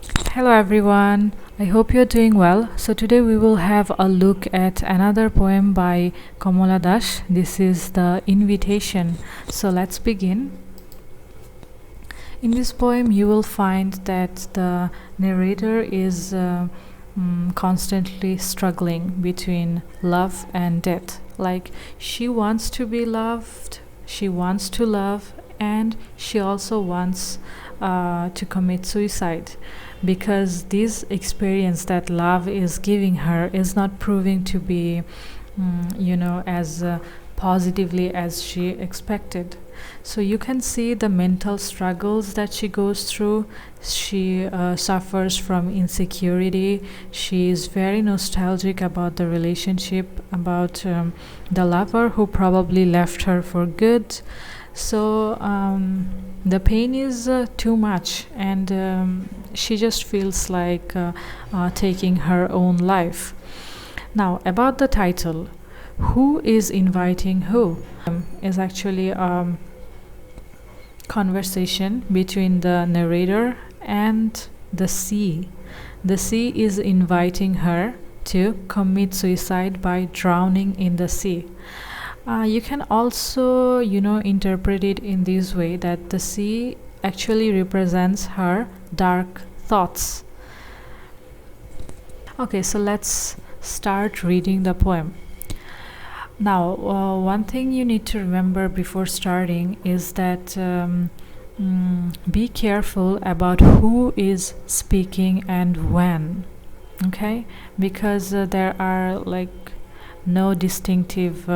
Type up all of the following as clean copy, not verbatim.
Hello everyone, I hope you're doing well. So today we will have a look at another poem by Kamala. This is The Invitation. So let's begin. In this poem you will find that the narrator is constantly struggling between love and death. Like she wants to be loved, she wants to love, and she also wants to commit suicide because this experience that love is giving her is not proving to be as positively as she expected. So you can see the mental struggles that she goes through. She suffers from insecurity. She is very nostalgic about the relationship, about the lover who probably left her for good. So the pain is too much, and she just feels like taking her own life. Now, about the title, who is inviting who? Is actually conversation between the narrator and the sea. The sea is inviting her to commit suicide by drowning in the sea. You can also, interpret it in this way that the sea actually represents her dark thoughts. Okay, so let's start reading the poem. Now, one thing you need to remember before starting is that be careful about who is speaking and when, okay? Because there are like no distinctive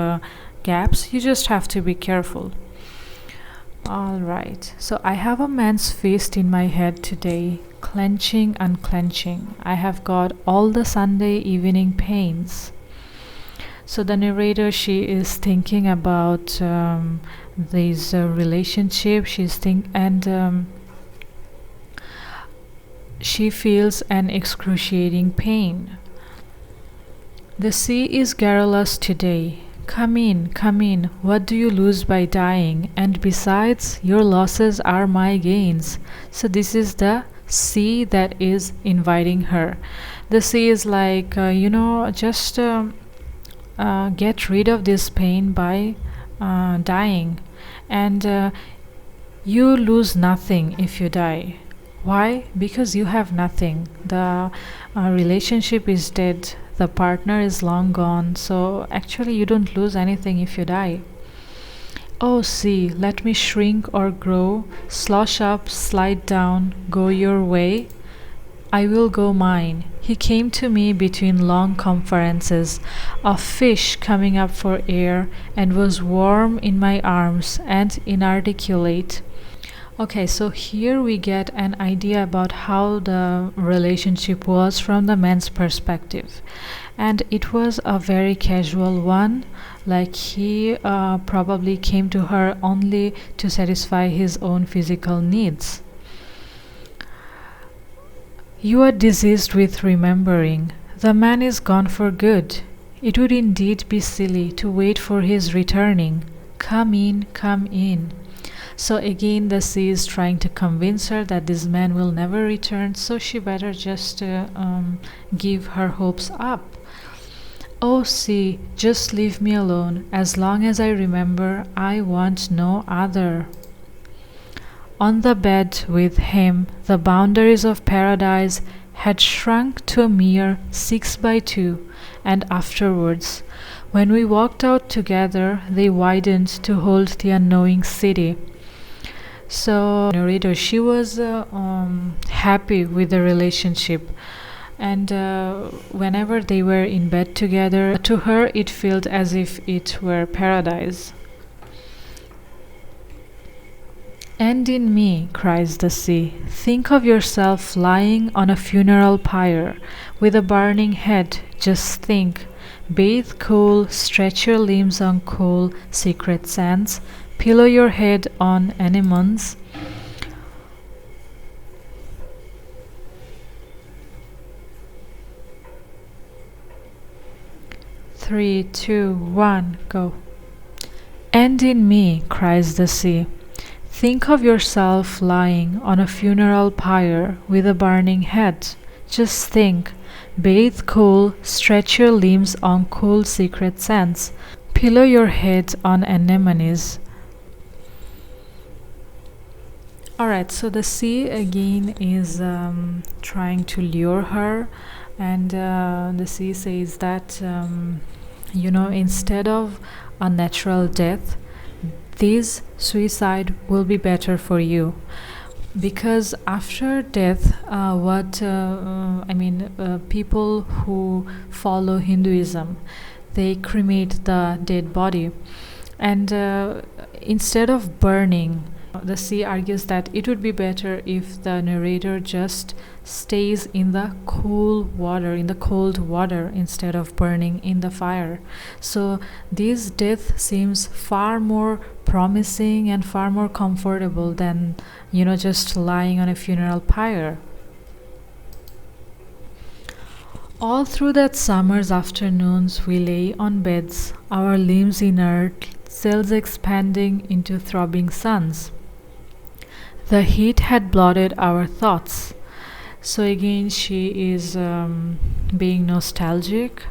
gaps. You just have to be careful. All right, so I have a man's fist in my head today, clenching, unclenching. I have got all the Sunday evening pains. So the narrator, she is thinking about this relationship. She feels an excruciating pain. The sea is garrulous today. Come in, come in. What do you lose by dying? And besides, your losses are my gains. So this is the sea that is inviting her. The sea is like, just get rid of this pain by dying, and you lose nothing if you die. Why? Because you have nothing. The relationship is dead, the partner is long gone, so actually you don't lose anything if you die. Oh, see, let me shrink or grow, slosh up, slide down, go your way. I will go mine. He came to me between long conferences, a fish coming up for air, and was warm in my arms and inarticulate. Okay, so here we get an idea about how the relationship was from the man's perspective. And it was a very casual one, like he probably came to her only to satisfy his own physical needs. You are diseased with remembering. The man is gone for good. It would indeed be silly to wait for his returning. Come in, come in. So again, the sea is trying to convince her that this man will never return, so she better just give her hopes up. Oh, sea, just leave me alone. As long as I remember, I want no other. On the bed with him, the boundaries of paradise had shrunk to a mere 6 by 2, and afterwards, when we walked out together, they widened to hold the unknowing city. So, narrator, she was happy with the relationship, and whenever they were in bed together, to her it felt as if it were paradise. And in me, cries the sea, think of yourself lying on a funeral pyre with a burning head. Just think. Bathe cool, stretch your limbs on cool, secret sands, pillow your head on anemones. Three, two, one, go. And in me, cries the sea, Think of yourself lying on a funeral pyre with a burning head. Just think. Bathe cool, stretch your limbs on cool secret sands. Pillow your head on anemones. Alright, so the sea again is trying to lure her, and the sea says that, instead of a natural death, this suicide will be better for you. Because after death, people who follow Hinduism, they cremate the dead body, and instead of burning, the sea argues that it would be better if the narrator just stays in the cool water, in the cold water, instead of burning in the fire. So this death seems far more promising and far more comfortable than, just lying on a funeral pyre. All through that summer's afternoons, we lay on beds, our limbs inert, cells expanding into throbbing suns. The heat had blotted our thoughts. So again, she is being nostalgic.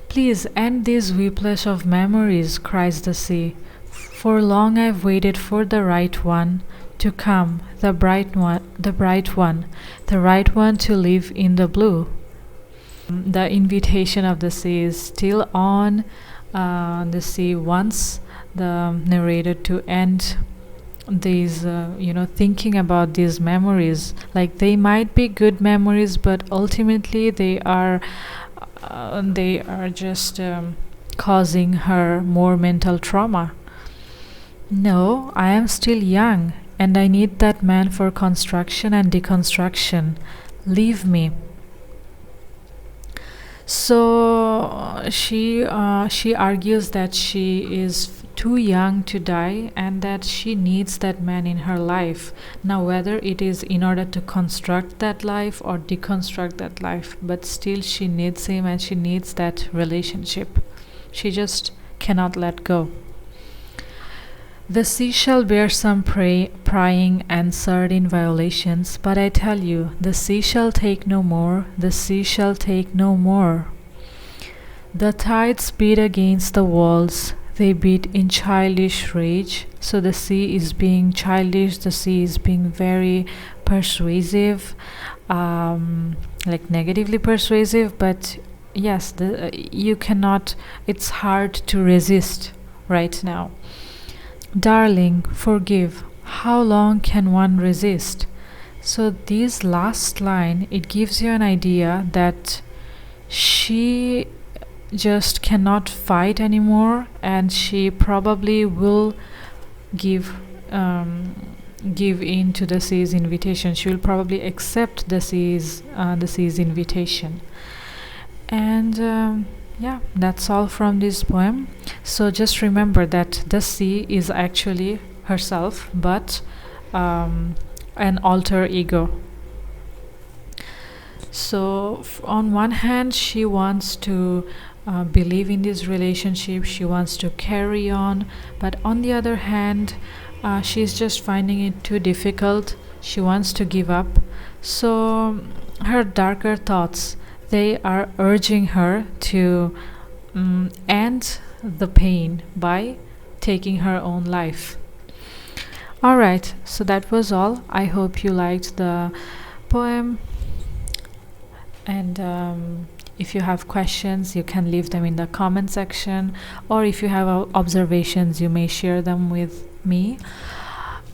Please end this whiplash of memories, cries the sea. For long I've waited for the right one to come, the bright one, the bright one, the right one to live in the blue. The invitation of the sea is still on. The sea wants the narrator to end these thinking about these memories, like they might be good memories, but ultimately they are just causing her more mental trauma. No, I am still young and I need that man for construction and deconstruction. Leave me. So she argues that she is too young to die and that she needs that man in her life. Now, whether it is in order to construct that life or deconstruct that life, but still she needs him and she needs that relationship. She just cannot let go. The sea shall bear some prying and sardine violations, but I tell you, the sea shall take no more, the sea shall take no more. The tides beat against the walls, they beat in childish rage. So the sea is being childish, the sea is being very persuasive, like negatively persuasive, but yes, you cannot, it's hard to resist right now. Darling, forgive. How long can one resist? So this last line, it gives you an idea that she just cannot fight anymore, and she probably will give in to the sea's invitation. She will probably accept the sea's invitation. And yeah, that's all from this poem. So just remember that the sea is actually herself, but an alter ego. So on one hand, she wants to believe in this relationship, she wants to carry on, but on the other hand, she's just finding it too difficult. She wants to give up. So her darker thoughts, they are urging her to end the pain by taking her own life. Alright, so that was all. I hope you liked the poem, and if you have questions, you can leave them in the comment section, or if you have observations, you may share them with me.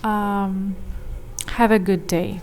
Have a good day.